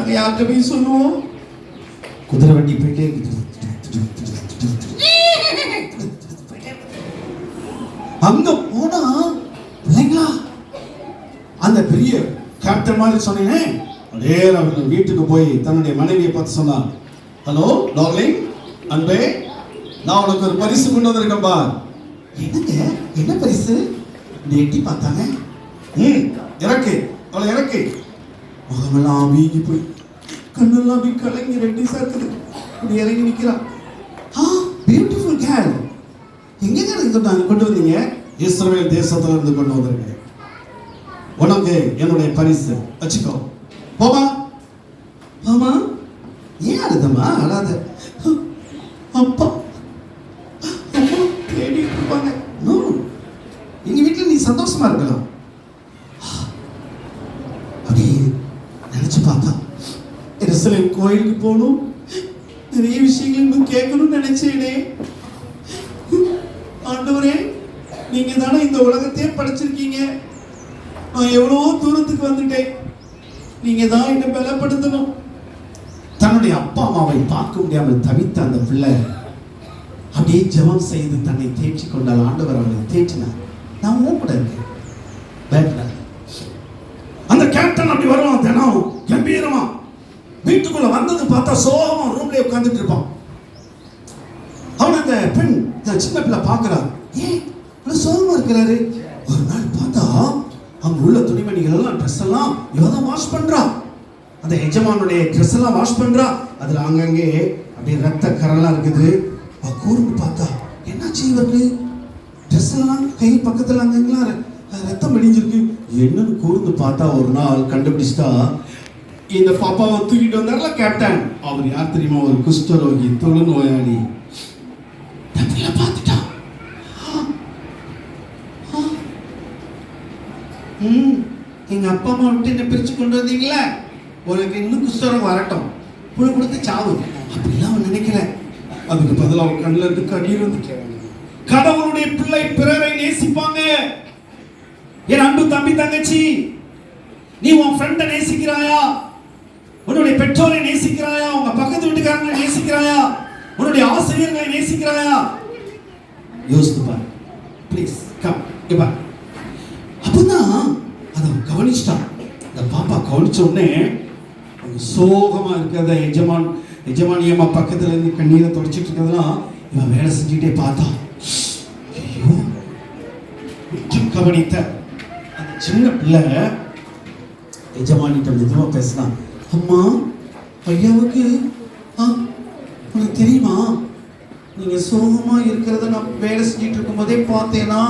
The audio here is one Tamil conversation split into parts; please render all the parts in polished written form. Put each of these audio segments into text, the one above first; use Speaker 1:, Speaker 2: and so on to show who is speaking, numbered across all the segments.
Speaker 1: நாங்க யார்கிட்ட போய் சொல்லுவோம்? குதிரை வண்டி போயிட்டே அங்க போனா பிள்ளைங்களா அந்த பெரிய கேப்டன் மாதிரி சொன்னேன். அதே அவர்கள் வீட்டுக்கு போய் தன்னுடைய மனைவியை பார்த்து சொன்னான், ஹலோ டார்லிங், அன்பே, நான் உனக்கு ஒரு பரிசு கொண்டு வந்திருக்கேன்பா. என்னங்க, என்ன பரிசு? எட்டி பார்த்தாங்க. இறக்கு, அவளை இறக்கு. முகமெல்லாம் வீங்கி போய் கண்ணெல்லாம் கலங்கி ரெட்டி சாக்குது. இப்படி இறங்கி நிற்கிறான். பியூட்டிஃபுல் கேர்ள், எங்க இருந்து கொண்டு வந்தீங்க? இஸ்ரவேல் தேசத்துல இருந்து கொண்டு வந்திருக்கேன். உனக்கு என்னுடைய பரிசு, வச்சுக்கோ. போமா ஆமா. ஏன் அழுதமா? அழாத. அப்பா அம்மா தேடிட்டு இருப்பாங்க. எங்க வீட்டுல நீ சந்தோஷமா இருக்கலாம். அப்படி நினைச்சு பார்த்தா எருசலேம் கோயிலுக்கு போகணும், நிறைய விஷயங்கள் இன்னும் கேட்கணும்னு நினைச்சேனே. ஆண்டவரே, நீங்க தானே இந்த உலகத்தையே படைச்சிருக்கீங்க. நான் எவ்வளவோ தூரத்துக்கு வந்துட்டேன். நீங்க தான் என்னை பலப்படுத்தணும். தன்னுடைய அப்பா அம்மாவை பார்க்க முடியாமல் தவித்த அந்த பிள்ளை அப்படியே ஜெபம் செய்து தன்னை தேற்றி கொண்டால் ஆண்டவர் அவனை தேற்றினார். நான் கூட இருக்கேன். அந்த கேப்டன் அப்படி வருவான், தினம் கம்பீரமா வீட்டுக்குள்ள வந்தது பார்த்தா சோகமா ரூம்லயே உட்கார்ந்துட்டு இருப்பான். அவன் அந்த பெண் சின்ன பிள்ளை பார்க்கிறான். ஏன் சோகமா இருக்கிறாரு? ஒரு நாள் பார்த்தா அங்க உள்ள துணிமணிகள் எல்லாம் ட்ரெஸ் எல்லாம் இவதான் வாஷ் பண்றா. அந்த எஜமானுடைய ட்ரெஸ் எல்லாம் வாஷ் பண்றா. அதுல அங்கங்கே அப்படியே ரத்த கரெல்லாம் இருக்குது. அவ கூர்ந்து பார்த்தா என்னாச்சு இவருக்கு? ட்ரெஸ் எல்லாம் கை பக்கத்துல அங்கெல்லாம் ரத்தம் வடிஞ்சிருக்கு. என்னன்னு கூர்ந்து பார்த்தா ஒரு நாள் கண்டுபிடிச்சிட்டா, இந்த பாப்பாவை தூக்கிட்டு வந்தார்ல கேப்டன், அவர் யார் தெரியுமா? ஒரு குஷ்டரோகி, தொழுநோயாளி. பார்த்துட்டான். எங்க அப்பா அம்மா விட்டு என்ன பிரிச்சு கொண்டு வந்தீங்களா, உனக்கு இன்னும் குஷ்டரோகம் வரட்டும், புழு கொடுத்து சாவு, அப்படிலாம் அவன் நினைக்கல. அதுக்கு பதிலாக அவன் கண்ணில் இருந்து கண்ணீர் வந்துட்டு, கடவுளுடைய பிள்ளை பிறரை நேசிப்பாங்க. என் அன்பு தம்பி தங்கச்சி, நீ உன் ஃப்ரெண்டை நேசிக்கிறாயா? உன்னுடைய பெற்றோரை நேசிக்கிறாயா? உங்க பக்கத்து வீட்டுக்காரங்களை நேசிக்கிறாயா? உன்னுடைய ஆசிரியர்களை நேசிக்கிறாயா? யோசித்து பாரு ப்ளீஸ். கம் இப்ப அப்பதான் அதை கவனிச்சிட்டான். இந்த பாப்பா கவனிச்ச உடனே சோகமா இருக்கிறத எஜமானியம்மா பக்கத்துல இருந்து கண்ணீரை தொடச்சிட்டு இருக்கிறதெல்லாம் இவன் வேலை செஞ்சுட்டே பார்த்தா. ஐயோ, கவனித்த அந்த சின்ன பிள்ளை எஜமானிட்ட மெதுவா பேசினான். அம்மா, ஐயாவுக்கு உனக்கு தெரியுமா, நீங்க சோகமா இருக்கிறத நான் வேலை செஞ்சுட்டு இருக்கும் போதே பார்த்தேனா,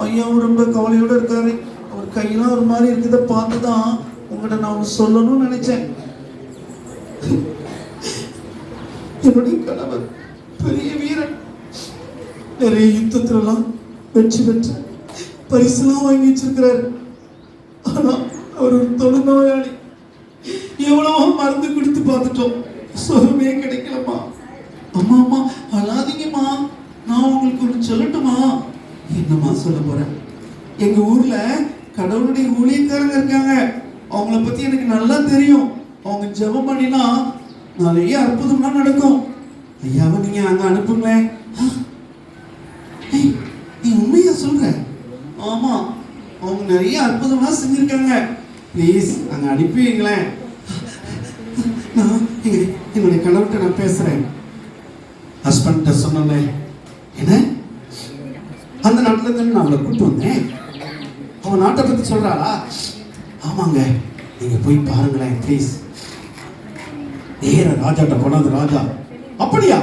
Speaker 1: ஐயாவும் ரொம்ப கவலையோட இருக்காரு, அவர் கையெல்லாம் ஒரு மாதிரி இருக்கிறத பார்த்துதான் உங்கள்கிட்ட நான் சொல்லணும்னு நினைச்சேன். என்னுடைய கணவர் பெரிய வீரன், நிறைய யுத்தத்திலாம் வெற்றி பெற்று பரிசுலாம் வாங்கி வச்சிருக்கிறாரு. ஆனா அவர் ஒரு தொழுநோயாளி. எவ்வளவோ மருந்து குடித்து பார்த்துட்டோம், சுகமே கிடைக்கலம்மா. அம்மா அம்மா அழாதீங்கம்மா, நான் உங்களுக்கு ஒன்று சொல்லட்டுமா? என்னம்மா சொல்ல போறேன்? எங்க ஊர்ல கடவுளுடைய ஊழியக்காரங்க இருக்காங்க, அவங்கள பத்தி எனக்கு நல்லா தெரியும். அவங்க ஜெபம் பண்ணினா நிறைய அற்புதம்லாம் நடக்கும். ஐயாவை நீங்க அங்க அனுப்புங்களேன். நீ உண்மையா சொல்ற? ஆமா, அவங்க நிறைய அற்புதம்லாம் செஞ்சிருக்காங்க, ப்ளீஸ் அங்க அனுப்பி வைங்களேன். நான் என்னுடைய கணவர்கிட்ட நான் பேசுறேன். ஹஸ்பண்ட சொன்னேன், என்ன அந்த நாட்டுல இருந்து நான் அவளை கூப்பிட்டு வந்தேன், அவன் நாட்டை பத்தி சொல்றாளா? ஆமாங்க, நீங்க போய் பாருங்களேன் ப்ளீஸ். நேர ராஜாட்ட போனது. ராஜா, அப்படியா,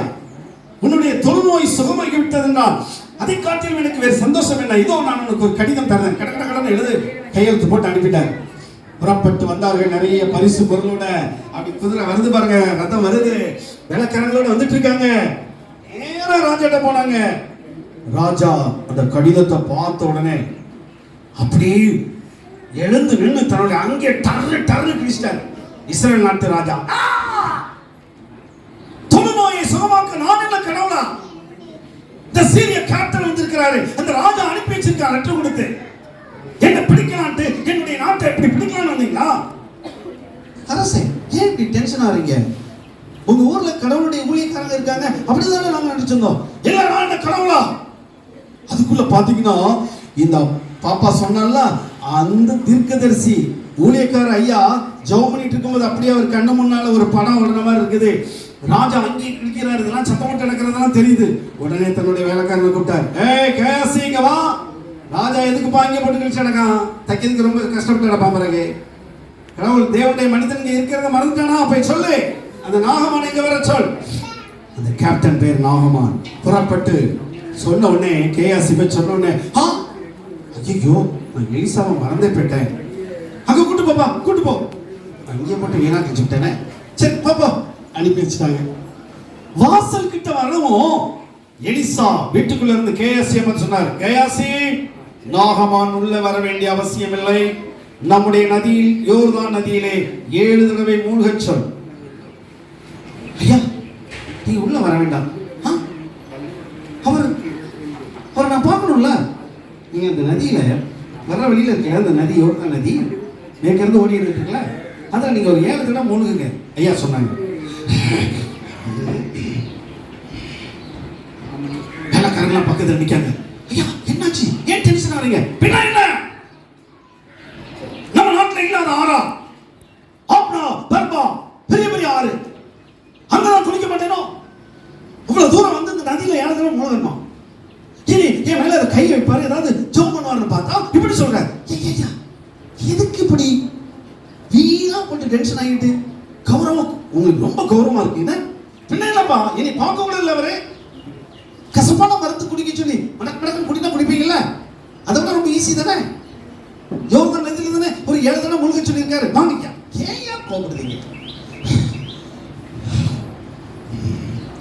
Speaker 1: உன்னுடைய தொழுநோய் சுகமாகி விட்டதுனால் அதை காட்டிலும் எனக்கு வேறு சந்தோஷம் என்ன, இதோ நான் உனக்கு ஒரு கடிதம் தரேன், கடனை எழுது, கையெழுத்து போட்டு அனுப்பிட்டார். புறப்பட்டு வந்தார்கள் நிறைய பரிசு பொருளோட. அப்படி குதிரை வருது பாருங்க, ரத்தம் வருது, விளக்கரங்களோட வந்துட்டு இருக்காங்க. நேரா ராஜாட்ட போனாங்க. ராஜா அந்த கடிதத்தை பார்த்த உடனே அப்படியே எழுந்து நின்று தன்னுடைய அங்கே டர்னு கிழிச்சிட்டார். இஸ்ரவேல் நாட்டு ராஜா, தொழுநோயை சுகமாக்க நான் என்ன கடவுளா? இந்த சீரிய கேப்டன் வந்திருக்கிறாரு, அந்த ராஜா அனுப்பி வச்சிருக்கார் லெட்டர் கொடுத்து, என்ன பிடிக்கலான்ட்டு என்னுடைய நாட்டை எப்படி பிடிக்கலான்னு வந்தீங்களா? அரசே, ஏன் டென்ஷன் ஆறீங்க? உங்க ஊர்ல கடவுளுடைய ஊழியக்காரங்க இருக்காங்க அப்படிதானே நாங்க நினைச்சிருந்தோம். இல்ல நான் என்ன கடவுளா? அதுக்குள்ள பாத்தீங்கன்னா இந்த பாப்பா சொன்னால அந்த தீர்க்கதரிசி ஊழியக்கார ஐயா ஜெபம் பண்ணிட்டு இருக்கும்போது அப்படியே அவர் கண்ணு முன்னால ஒரு படம் ஓடுற மாதிரி இருக்குது. ராஜா அங்கே கிழிக்கிறாரு, இதெல்லாம் சத்தம் போட்டு நடக்கிறதெல்லாம் தெரியுது. உடனே தன்னுடைய வேலைக்காரனை கூப்பிட்டார். ஏய் கேசி இங்க வா. ராஜா எதுக்கு பாங்க போட்டு கிழிச்சு நடக்கான்? தைக்கிறதுக்கு ரொம்ப கஷ்டப்பட்டு நடப்பான். பிறகு கடவுள் தேவனுடைய மனிதன் இருக்கிறத மறந்துட்டானா? போய் சொல்லு, அந்த நாகமான் இங்க வர சொல். அந்த கேப்டன் பேர் நாகமான் புறப்பட்டு சொன்ன உடனே கேயாசி போய் சொன்ன உடனே ஐயோ நான் எலிசாவை மறந்தே போயிட்டேன். அங்க கூட்டு போப்பா, கூட்டு போ. அங்கே மட்டும் வீணாக்கி வச்சுட்டேனே. சரி பாப்பா அனுப்பி வச்சுட்டாங்க. வாசல் கிட்ட வரவும் எலிசா வீட்டுக்குள்ள இருந்து கேயாசியை பார்த்து சொன்னார். கேயாசி, நாகமான் உள்ள வர வேண்டிய அவசியம் இல்லை. நம்முடைய நதியில் யோர்தான் நதியிலே 7 தடவை மூழ்கச் சொல். ஐயா நீ உள்ள வர வேண்டாம். அவர் நான் பார்க்கணும்ல. நீங்க அந்த நதியில வர வழியில இருக்க அந்த நதி யோர்தான் நதி மேற்க இருந்து ஓடி இருக்குல்ல, அதில் நீங்க ஒரு 7 தடவை மூழ்குங்க ஐயா சொன்னாங்க. வேலைக்காரங்களாம் பக்கத்தில் நிற்காங்க. ஐயா என்னாச்சு, ஏன் டென்ஷன் ஆறீங்க? பின்னா என்ன நம்ம நாட்டில் இல்லாத ஆறா? ஆப்னா பர்பா பெரிய பெரிய ஆறு, அங்கதான் குளிக்க மாட்டேனோ? இவ்வளவு தூரம் வந்து இந்த நதியில 7 தடவை மூழ்கணுமா? இனி என் மேல கை வைப்பாரு, ஏதாவது ஜோம் பண்ணுவாருன்னு பார்த்தா இப்படி சொல்றாரு. எதுக்கு இப்படி வீணா போட்டு டென்ஷன் ஆகிட்டு? கௌரவம் உங்களுக்கு ரொம்ப கௌரவமா இருக்கு. பின்ன இல்லப்பா, இனி பார்க்க கூட இல்லை. அவரு கசப்பான மரத்து குடிக்க சொல்லி மடக்கு குடினா குடிப்பீங்கல்ல, அதெல்லாம் ரொம்ப ஈஸி தானே. யோர்தான் நதியில தானே ஒரு 7 தடவை மூழ்க சொல்லியிருக்காரு. வாங்க ஏன் கோபப்படுறீங்க?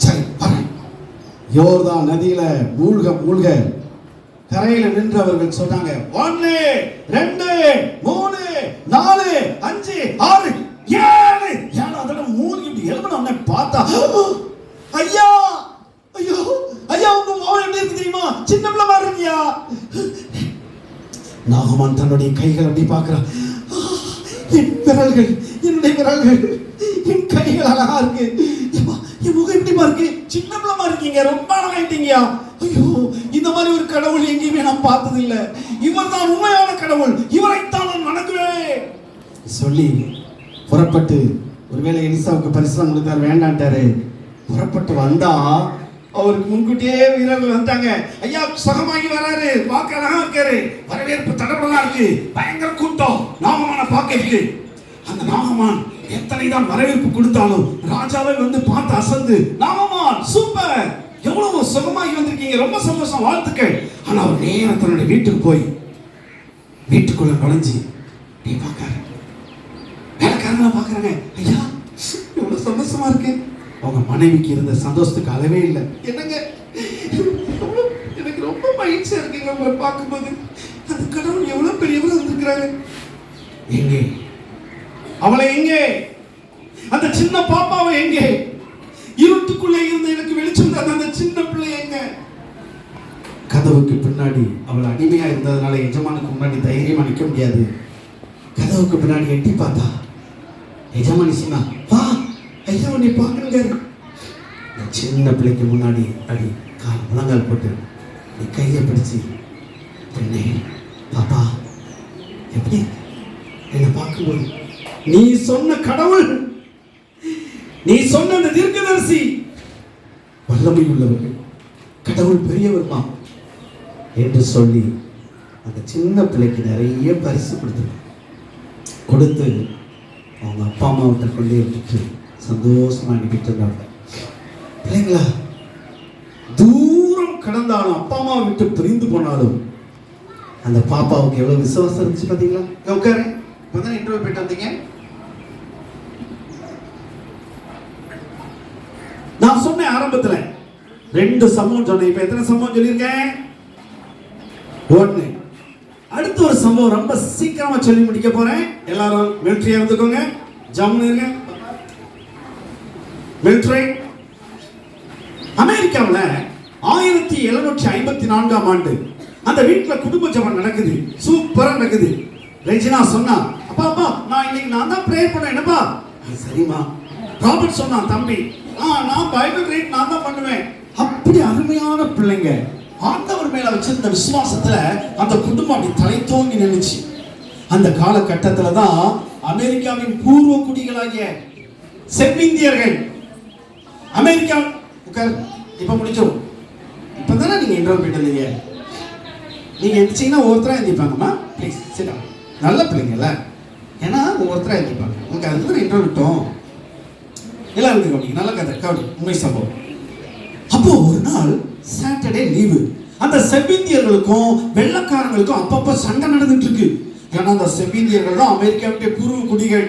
Speaker 1: சரி யோர்தான் நதியில மூழ்க கரையில நின்று அவர்கள் சொன்னாங்க. 1 2 3 4 5 6 7 7 மூழ்கிட்டு எழுபன பார்த்தா ஐயா ஐயோ ஐயா உங்க மோகம் எப்படி இருக்கு தெரியுமா? சின்ன பிள்ளை மாதிரி இருக்கியா? நாகமான் தன்னுடைய கைகள் அப்படி பார்க்கிறான். என் விரல்கள், என்னுடைய விரல்கள், என் கைகள் அழகா இருக்கு. என் முகம் எப்படிமா இருக்கு? சின்ன பிள்ளை இருக்கீங்க, ரொம்ப அழகாயிட்டீங்கயா. ஐயோ இந்த மாதிரி ஒரு கடவுள் எங்கேயுமே நான் பார்த்தது இல்லை. இவர் தான் உண்மையான கடவுள், இவரைத்தான் நான் வணங்குவேன் சொல்லி புறப்பட்டு, ஒருவேளை எலிசாவுக்கு பரிசுலாம் கொடுத்தார், வேண்டான்ட்டாரு. புறப்பட்டு வந்தா அவருக்கு முன்கூட்டியே வீரர்கள் வந்துட்டாங்க. ஐயா சுகமாகி வராரு, பார்க்க அழகா இருக்காரு, வரவேற்பு தடபடலா இருக்கு, பயங்கர கூட்டம் நாகமான பார்க்க இருக்கு. அந்த நாகமான் எத்தனை தான் வரவேற்பு கொடுத்தாலும் ராஜாவை வந்து பார்த்து அசந்து, நாகமான் சூப்பர், எவ்வளவு சுகமாகி வந்திருக்கீங்க, ரொம்ப சந்தோஷம், வாழ்த்துக்கள். ஆனா அவர் நேரம் தன்னுடைய வீட்டுக்கு போய் வீட்டுக்குள்ள நுழைஞ்சி நீ பார்க்காரு. வேலைக்காரங்கள பார்க்கறாங்க. ஐயா எவ்வளவு சந்தோஷமா இருக்கு. அவங்க மனைவிக்கு இருந்த சந்தோஷத்துக்கு அளவே இல்லை. என்னங்க எனக்கு ரொம்ப மகிழ்ச்சியா இருக்குங்க உங்களை பார்க்கும்போது. அந்த கடவுள் எவ்வளவு பெரியவங்க வந்திருக்கிறாங்க. எங்கே அவளை, எங்கே அந்த சின்ன பாப்பாவை, எங்கே இருட்டுக்குள்ளே இருந்து எனக்கு வெளிச்சம் தந்த அந்த சின்ன பிள்ளை எங்க? கதவுக்கு பின்னாடி அவள் அடிமையா இருந்ததுனால எஜமானுக்கு முன்னாடி தைரியமா நிற்க முடியாது. கதவுக்கு பின்னாடி எட்டி பார்த்தா எஜமானி சொன்னா, வா ஐயா உன்னை பார்க்கணுங்க. சின்ன பிள்ளைக்கு முன்னாடி அடி கால் முழங்கால் போட்டு நீ கையை பிடிச்சி, பெண்ணே பாப்பா எப்படி என்னை பார்க்கும்போது நீ சொன்ன கடவுள், நீ சொன்ன அந்த தீர்க்கதரிசி வல்லமை உள்ளவர்கள், கடவுள் பெரியவர்மா என்று சொல்லி அந்த சின்ன பிள்ளைக்கு நிறைய பரிசு கொடுத்து அவங்க அப்பா அம்மாவிட்ட கொண்டே விட்டுட்டு சந்தோஷமா அனுப்பிட்டு இருந்தாங்க. பிள்ளைங்களா தூரம் கடந்தாலும், அப்பா அம்மாவை விட்டு பிரிந்து போனாலும் அந்த பாப்பாவுக்கு எவ்வளவு விசுவாசம் இருந்துச்சு பாத்தீங்களா? உட்காரு, இப்பதான் இன்டர்வியூ போயிட்டு வந்தீங்க. நான் சொன்னேன் ஆரம்பத்துல 2 சம்பவம் சொன்னேன். இப்ப எத்தனை சம்பவம் சொல்லியிருக்கேன்? 1. அடுத்த ஒரு சம்பவம் ரொம்ப சீக்கிரமா சொல்லி முடிக்க போறேன். எல்லாரும் மிலிட்டரியா இருந்துக்கோங்க, ஜம்னு இருங்க. மிலிட்டரி அமெரிக்காவில் 1754ஆம் ஆண்டு அந்த வீட்டுல குடும்ப ஜெபம் நடக்குது, சூப்பரா நடக்குது. ரெஜினா சொன்னா, அப்பா நான் இன்னைக்கு நான் தான் ப்ரேயர் பண்ணேன். என்னப்பா? சரிம்மா ராபர்ட் சொன்னான், தம்பி நான் பைபிள் ரீட் நான் தான் பண்ணுவேன். அப்படி அருமையான பிள்ளைங்க. ஆண்டவர் மேல வச்சிருந்த விசுவாசத்துல அந்த குடும்பம் அப்படி தலை தோங்கி நின்னுச்சு. அந்த காலகட்டத்துல தான் அமெரிக்காவின் பூர்வ குடிகளாகிய செவ்விந்தியர்கள் அமெரிக்கா இப்ப முடிச்சோம். இப்பதானே நீங்க இன்டர்வியூ போயிட்டு இருந்தீங்க. நீங்க எந்திரிச்சீங்கன்னா ஒவ்வொருத்தரா எந்திரிப்பாங்கம்மா, ப்ளீஸ் சரி. நல்ல பிள்ளைங்கல்ல, ஏன்னா ஒவ்வொருத்தரா எந்திரிப்பாங்க. உங்களுக்கு அதுக்கு தான் இன்டர்வியூ விட்டோம். எல்லாம் இருக்கு கவனிங்க, நல்ல கதை கவனி, உண்மை சம்பவம். அப்போ ஒரு நாள் சாட்டர்டே லீவு. அந்த செவ்விந்தியர்களுக்கும் வெள்ளக்காரங்களுக்கும் அப்பப்ப சண்டை நடந்துட்டு இருக்கு. ஏன்னா அந்த செவ்விந்தியர்கள் தான் அமெரிக்காவுடைய பூர்வ குடிகள்.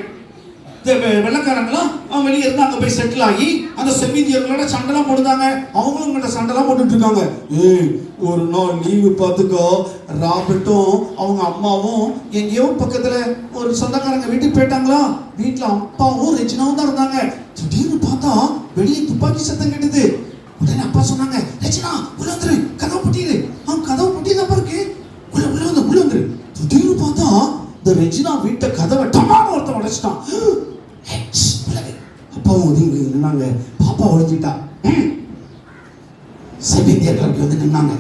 Speaker 1: வெள்ளக்காரங்களாம் வெளியே இருந்து அங்க போய் செட்டில் ஆகி அந்த செவ்விந்தியர்களோட சண்டைலாம் போடுதாங்க. அவங்களும் சண்டைலாம் போட்டுட்டு இருக்காங்க. ஒரு நாள் லீவு பார்த்துக்கோ, ராபர்ட்டும் அவங்க அம்மாவும் எங்கேயோ பக்கத்துல ஒரு சொந்தக்காரங்க வீட்டுக்கு போயிட்டாங்களா. வீட்டுல அப்பாவும் ரெஜினாவும் தான் இருந்தாங்க. திடீர்னு பார்த்தா வெளியே துப்பாக்கி சத்தம் கேட்டது. உடனே அப்பா சொன்னாங்க, ரெஜினா உள்ள வந்துரு, கதவை பூட்டிடு. கதவை பூட்டிதான் இருக்கு, உள்ள வந்துரு. திடீர்னு பார்த்தா இந்த ரெஜினா வீட்டை கதவை டமான்னு ஒருத்தன் உடைச்சிட்டான். அப்பாவும் ஒதுங்கி நின்னாங்க. பாப்பா ஒழிஞ்சிட்டா. செவ்விந்தியர்கள் அப்படி வந்து நின்னாங்க.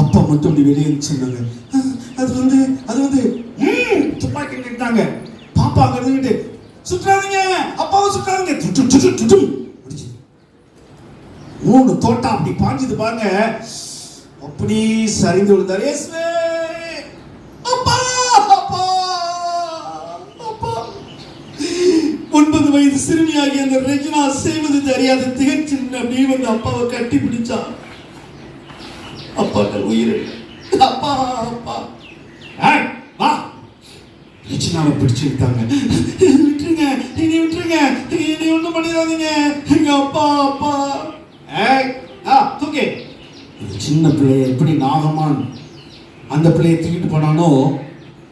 Speaker 1: அப்பா மட்டும் அப்படி வெளியே சொன்னாங்க. அது வந்து துப்பாக்கி நிட்டாங்க. பாப்பா அங்க இருந்துகிட்டு, சுற்றாதீங்க, அப்பாவும் சுற்றாதீங்க. மூணு தோட்டம் அப்படி பாஞ்சுது பாருங்க. அப்படி சரிந்து விழுந்தாரு. இயேசுவே, அப்பா அப்பா அப்பா. 9 வயது சிறுமியாகி அந்த ரெஜினா செய்வது தெரியாத திகச்சின் அப்படியே வந்து அப்பாவை கட்டி பிடிச்சா. அப்பாக்கள் உயிர் அப்பா அப்பா. வா, ரெஜினாவை பிடிச்சு விட்டாங்க. விட்டுருங்க, இனி விட்டுருங்க, இனி ஒண்ணும் பண்ணிடாதீங்க, எங்க அப்பா அப்பா. தூக்கே. சின்ன பிள்ளைய எப்படி நாகமான் அந்த பிள்ளைய தூக்கிட்டு போனானோ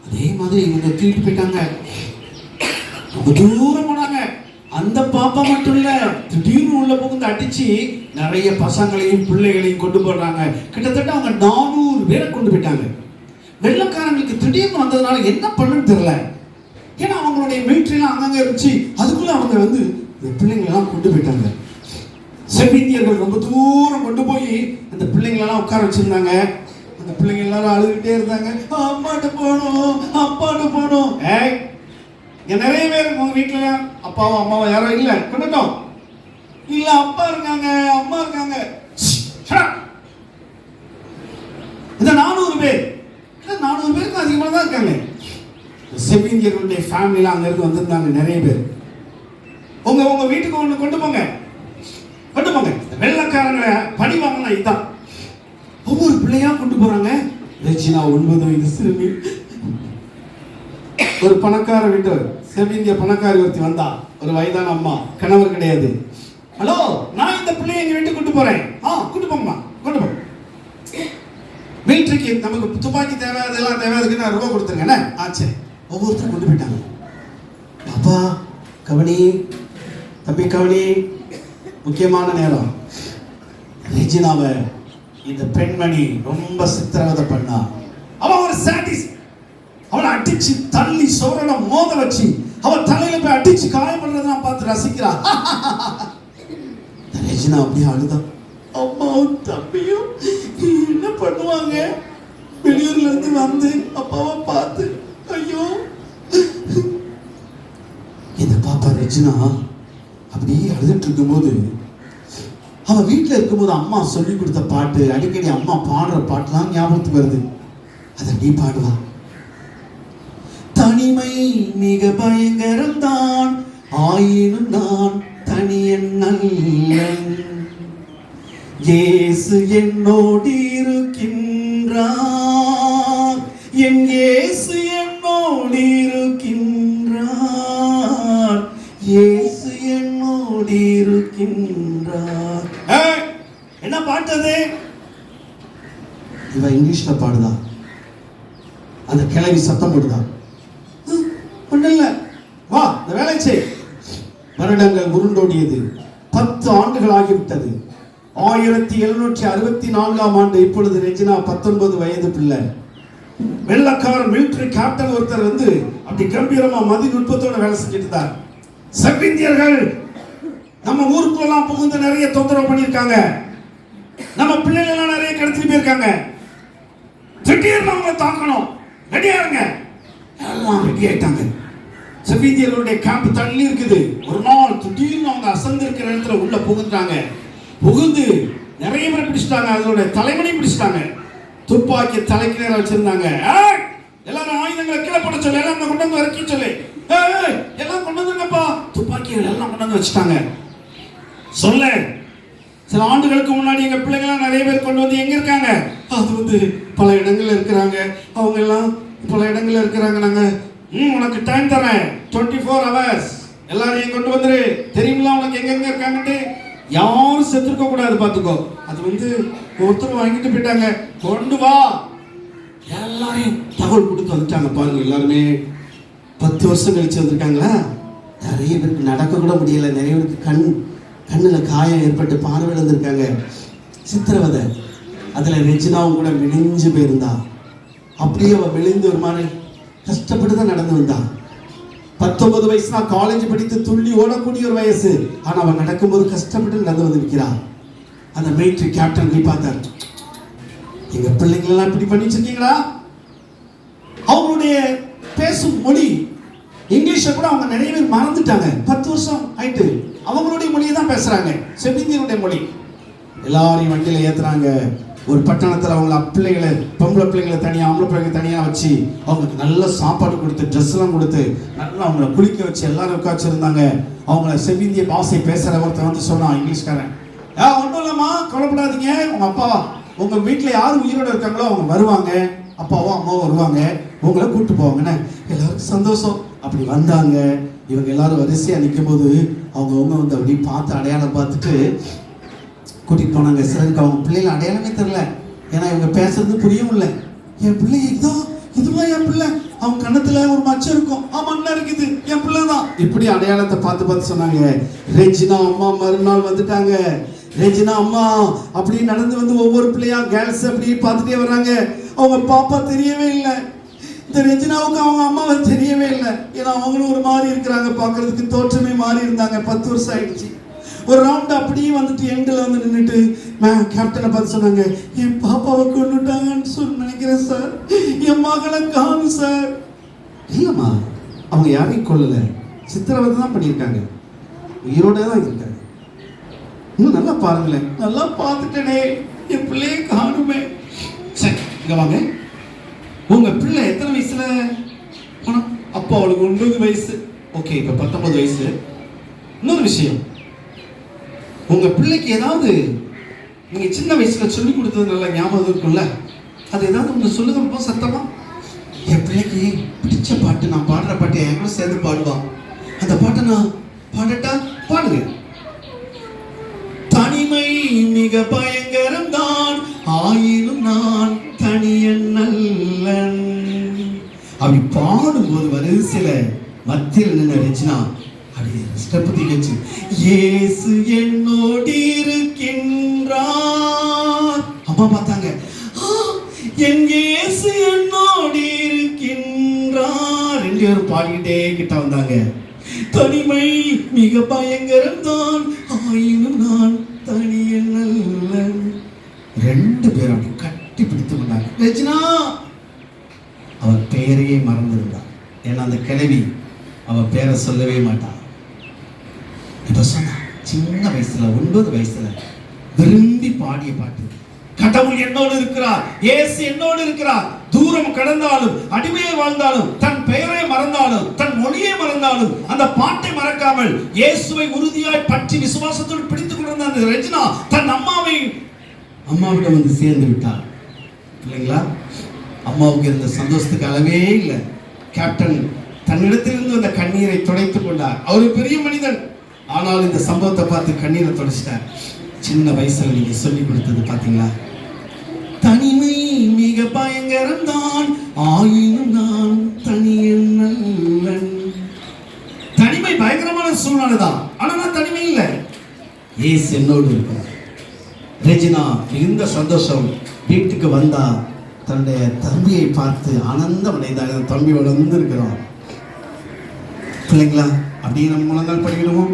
Speaker 1: அதே மாதிரி இவங்க தூக்கிட்டு போயிட்டாங்க. ரொம்ப தூரம் போனாங்க. அந்த பாப்பா மட்டும் இல்ல, திடீர்னு உள்ள புகுந்து அடிச்சு நிறைய பசங்களையும் பிள்ளைகளையும் கொண்டு போடுறாங்க. கிட்டத்தட்ட அவங்க 400 பேரை கொண்டு போயிட்டாங்க. வெள்ளக்காரங்களுக்கு திடீர்னு வந்ததுனால என்ன பண்ணுன்னு தெரியல. ஏன்னா அவங்களுடைய மிலிட்டரிலாம் அங்கங்க இருந்துச்சு. அதுக்குள்ள அவங்க வந்து பிள்ளைங்களெல்லாம் கொண்டு போயிட்டாங்க. செவ்விந்தியர்கள் ரொம்ப தூரம் கொண்டு போய் அந்த பிள்ளைங்களெல்லாம் உட்கார வச்சிருந்தாங்க. அந்த பிள்ளைங்க எல்லாரும் அழுதுகிட்டே இருந்தாங்க. அம்மாட்ட போகணும், அப்பாட்ட போகணும். இங்க நிறைய பேர் உங்க வீட்டுல அப்பாவும் அம்மாவும் யாரும் இல்ல, கொண்டுட்டோம் இல்ல, அப்பா இருக்காங்க, அம்மா இருக்காங்க. இந்த 400 பேர், 400 பேருக்கு அதிகமாக தான் இருக்காங்க. செவ்விந்தியர்களுடைய ஃபேமிலிலாம் அங்க இருந்து வந்திருந்தாங்க நிறைய பேர். உங்க வீட்டுக்கு ஒண்ணு கொண்டு போங்க, கொண்டு போங்க. வெள்ளக்காரங்களை பழி வாங்கினா இதுதான். ஒவ்வொரு பிள்ளையா கொண்டு போறாங்க. ரெஜினா 9 வயது சிறுமி. ஒரு பணக்கார வீட்டு செவ்விந்திய பணக்காரி ஒருத்தி வந்தா. ஒரு வயதான அம்மா, கணவர் கிடையாது. ஹலோ, நான் இந்த பிள்ளையை எங்க வீட்டுக்கு கொண்டு போறேன். கூட்டு போங்கம்மா, கொண்டு போங்க. மிலிட்டரிக்கு நமக்கு துப்பாக்கி தேவை, அதெல்லாம் தேவை, அதுக்கு நான் ரூபா கொடுத்துருங்க. ஆச்சு, ஒவ்வொருத்தரும் கொண்டு போயிட்டாங்க. அப்பா கவனி, தம்பி கவனி, முக்கியமான நேரம். ரெஜினாவை இந்த பெண்மணி ரொம்ப சித்திரவதை பண்ணா. அவன் ஒரு சாடிஸ். அவளை அடிச்சு தள்ளி சோரனை மோத வச்சு அவன் தலையில போய் அடிச்சு காயப்படுறதெல்லாம் பார்த்து ரசிக்கிறா. ரெஜினா அப்படியே அழுதா. அம்மாவும் தம்பியும் என்ன பண்ணுவாங்க? வெளியூர்ல இருந்து வந்து அப்பாவை பார்த்து ஐயோ. இந்த பாப்பா ரெஜினா அப்படியே அழுதுட்டு இருக்கும்போது, அவன் வீட்டில் இருக்கும்போது அம்மா சொல்லி கொடுத்த பாட்டு, அடிக்கடி அம்மா பாடுற பாட்டுலாம் ஞாபகத்துக்கு வருது. அதை நீ பாடுவா. தனிமை மிக பயங்கரம் தான், ஆயினும் நான் தனியன் அல்லன். இயேசு என்னோடு இருக்கின்றார், என் இயேசு என்னோடு இருக்கின்றார், இயேசு என்னோடு இருக்கின்றார். என்ன பாட்டு அது? இவ இங்கிலீஷ்ல பாடுதா. அந்த கிளவி சத்தம் போடுதா. ஒண்ணு இல்ல, வா இந்த வேலை செய். வருடங்கள் உருண்டோடியது. 10 ஆண்டுகள் ஆகிவிட்டது. 1764 இப்பொழுது ரெஜினா 19 வயது பிள்ளை. வெள்ளக்கார மிலிட்டரி கேப்டன் ஒருத்தர் வந்து அப்படி கம்பீரமா மதி நுட்பத்தோட வேலை செஞ்சுட்டு இருந்தார். செவ்விந்தியர்கள் நம்ம ஊருக்குள்ளலாம் புகுந்து நிறைய தொந்தரவு பண்ணியிருக்காங்க. நம்ம பிள்ளைகள் எல்லாம் நிறைய கடத்திட்டு போயிருக்காங்க. திடீர்னு அவங்களை தாக்கணும், ரெடியா இருங்க. எல்லாம் ரெடி ஆயிட்டாங்க. செவ்விந்தியர்களுடைய கேம்ப் தள்ளி இருக்குது. ஒரு நாள் திடீர்னு அவங்க அசந்து இருக்கிற இடத்துல உள்ள புகுந்துட்டாங்க. புகுந்து நிறைய பேர் பிடிச்சிட்டாங்க. அதோட தலைவனை பிடிச்சிட்டாங்க. துப்பாக்கி தலைக்கு நேரம் வச்சிருந்தாங்க. எல்லாரும் ஆயுதங்களை கீழே போட சொல்லு, எல்லாம் கொண்டு வந்து இறக்கி சொல்லு, எல்லாம் கொண்டு வந்துங்கப்பா. துப்பாக்கிகள் எல்லாம் கொண்டு வந்து வச்சுட்டாங்க. சொல்ல சில ஆண்டுகளுக்கு முன்னாடி எங்க பிள்ளைங்களாம் நிறைய பேர் கொண்டு வந்து எங்க இருக்காங்க? அது வந்து பல இடங்கள்ல இருக்கிறாங்க. அவங்க எல்லாம் பல இடங்கள்ல இருக்கிறாங்க. நாங்க உனக்கு டைம் தரேன், 24 hours எல்லாரையும் கொண்டு வந்துரு. தெரியுங்களா உனக்கு எங்க இருக்காங்கன்னு? யாரும் செத்துருக்க கூடாது, பாத்துக்கோ. அது வந்து ஒருத்தர் வாங்கிட்டு போயிட்டாங்க. கொண்டு வா. எல்லாரையும் தகவல் கொடுத்து வந்துட்டாங்க. பாருங்க, எல்லாருமே 10 வருஷம் கழிச்சு வந்திருக்காங்களா? நிறைய பேருக்கு நடக்க கூட முடியல. நிறைய பேருக்கு கண்ணுல காயம் ஏற்பட்டு பார்வை இழந்திருக்காங்க. சித்திரவதை. அதுல ரெஜினாவும் கூட விழிஞ்சு போயிருந்தா. அப்படியே அவ விழிந்து ஒரு மாதிரி கஷ்டப்பட்டு தான் நடந்து வந்தா. 19 வயசுனா காலேஜ் படித்து துள்ளி ஓடக்கூடிய ஒரு வயசு. ஆனா அவன் நடக்கும்போது கஷ்டப்பட்டு நடந்து வந்து நிற்கிறா. அந்த மிலிட்டரி கேப்டன் போய் பார்த்தார். எங்க பிள்ளைங்களெல்லாம் இப்படி பண்ணி வச்சிருக்கீங்களா? அவங்களுடைய பேசும் மொழி இங்கிலீஷை கூட அவங்க நிறைய பேர் மறந்துட்டாங்க. 10 வருஷம் ஆயிட்டு அவங்களுடைய மொழியை தான் பேசுறாங்க, செவ்விந்தியருடைய மொழி. எல்லாரையும் வண்டியில ஏத்துறாங்க. ஒரு பட்டணத்தில் அவங்கள பிள்ளைகளை, பொம்பளை பிள்ளைங்களை தனியாக, ஆம்பளை பிள்ளைங்களை தனியாக வச்சு அவங்களுக்கு நல்ல சாப்பாடு கொடுத்து, ட்ரெஸ் எல்லாம் கொடுத்து, நல்லா அவங்கள குளிக்க வச்சு எல்லாரும் உட்காச்சிருந்தாங்க. அவங்கள செவ்விந்திய பாஷை பேசுகிற ஒருத்தர் வந்து சொன்னான், இங்கிலீஷ்காரன். ஒன்றும் இல்லைம்மா, கவலைப்படாதீங்க. உங்க அப்பா உங்க வீட்டில் யார் உயிரோடு இருக்காங்களோ அவங்க வருவாங்க, அப்பாவோ அம்மாவோ வருவாங்க, உங்களை கூப்பிட்டு போவாங்கன்னு. எல்லாருக்கும் சந்தோஷம். அப்படி வந்தாங்க. இவங்க எல்லாரும் வரிசையாக நிற்கும் போது அவங்க வந்து அப்படி பார்த்து அடையாளம் பார்த்துட்டு கூட்டிட்டு போனாங்க. சிலருக்கு அவங்க பிள்ளைகள் அடையாளமே தெரியல. ஏன்னா இவங்க பேசுறது புரியவும் இல்லை. என் பிள்ளை இதுவா என் பிள்ளை? அவங்க கண்ணத்துல ஒரு மச்சம் இருக்கும். மண்ணா இருக்குது, என் பிள்ளை தான். இப்படி அடையாளத்தை பார்த்து சொன்னாங்க. ரெஜினா அம்மா மறுநாள் வந்துட்டாங்க. ரெஜினா அம்மா அப்படி நடந்து வந்து ஒவ்வொரு பிள்ளையா கேர்ள்ஸ் அப்படி பார்த்துட்டே வர்றாங்க. அவங்க பாப்பா தெரியவே இல்லை. இந்த ரெஜினாவுக்கு அவங்க அம்மாவை தெரியவே இல்லை. ஏன்னா அவங்களும் ஒரு மாதிரி இருக்கிறாங்க, பார்க்கறதுக்கு தோற்றமே மாறி இருந்தாங்க. 10 வருஷம் ஆயிடுச்சு. ஒரு ரவுண்ட் அப்படியே வந்துட்டு எண்டில் வந்து நின்றுட்டு கேப்டனை பார்த்து சொன்னாங்க, என் பாப்பாவை கொண்டுட்டாங்கன்னு சொல்லி நினைக்கிறேன் சார், என் மகளை காணும் சார். இல்லைம்மா, அவங்க யாரையும் கொல்லலை, சித்திரவதை தான் பண்ணியிருக்காங்க, உயிரோட தான் இருக்காங்க. இன்னும் நல்லா பாருங்களேன். நல்லா பார்த்துட்டேனே, என் பிள்ளையை காணுமே. சரி, இங்க வாங்க. உங்க பிள்ளை எத்தனை வயசுல போனா? அப்போ அவளுக்கு 9 வயசு. ஓகே, இப்போ 19 வயசு. இன்னொரு விஷயம், உங்க பிள்ளைக்கு ஏதாவது நீங்க சின்ன வயசுல சொல்லி கொடுத்தது நல்ல ஞாபகம் இருக்கும்ல? அது ஏதாவது ஒன்று சொல்லுங்க ரொம்ப சத்தமா. என் பிள்ளைக்கு பிடிச்ச பாட்டு, நான் பாடுற பாட்டு என் கூட சேர்ந்து பாடுவான். அந்த பாட்டை நான் பாடட்டா? பாடுங்க. தனிமை மிக பயங்கரம் தான், ஆயினும் நான் தனியன் நல்லன். அப்படி பாடும்போது வரிசையில மத்தியில் நின்று ரெஜினா அப்படியே ஸ்டெப் தீச்சு, இயேசு என்னோடு இருக்கின்றார். அம்மா பார்த்தாங்க, என் இயேசு என்னோடு இருக்கின்றார். 2 பேரும் பாடிக்கிட்டே கிட்ட வந்தாங்க. தனிமை மிக பயங்கரம் தான், ஆயினும் நான் தனியன் நல்லன். 2 பேரும் அப்படி கட்டி பிடித்து கொண்டாங்க. ரெஜினா அவர் பெயரையே மறந்துருந்தார். ஏன்னா அந்த கிழவி அவன் பேரை சொல்லவே மாட்டான். இப்ப சொன்னா சின்ன வயசுல 9 வயசுல விரும்பி பாடிய பாட்டு, கடவுள் என்னோடு இருக்கிறார், இயேசு என்னோடு இருக்கிறார். தூரம் கடந்தாலும், அடிமையை வாழ்ந்தாலும், தன் பெயரை மறந்தாலும், தன் மொழியை மறந்தாலும், அந்த பாட்டை மறக்காமல் இயேசுவை உறுதியாய் பற்றி விசுவாசத்தோடு பிடித்துக் கொண்டிருந்த அந்த ரெஜினா தன் அம்மாவிடம் வந்து சேர்ந்து விட்டார். இல்லைங்களா? அம்மாவுக்கு இருந்த சந்தோஷத்துக்கு அளவே இல்லை. கேப்டன் தன்னிடத்திலிருந்து அந்த கண்ணீரை துடைத்துக் கொண்டார். அவர் பெரிய மனிதன். ஆனால் இந்த சம்பவத்தை பார்த்து கண்ணீரை துடைச்சிட்டார். சின்ன வயசுல நீங்க சொல்லி கொடுத்தது பாத்தீங்களா? தனிமை மிக பயங்கரம் தான், ஆயினும் நான் தனியன் நல்லன். தனிமை பயங்கரமான சூழ்நிலை தான், ஆனா நான் தனிமை இல்லை, இயேசு என்னோடு இருக்கிறார். ரெஜினா மிகுந்த சந்தோஷம். வீட்டுக்கு வந்தா தன்னுடைய தம்பியை பார்த்து ஆனந்தம் அடைந்தாங்க. தம்பியோட வந்திருக்கிறோம் பிள்ளைங்களா. அப்படியே நம்ம முழங்கால் படிக்கிடுவோம்.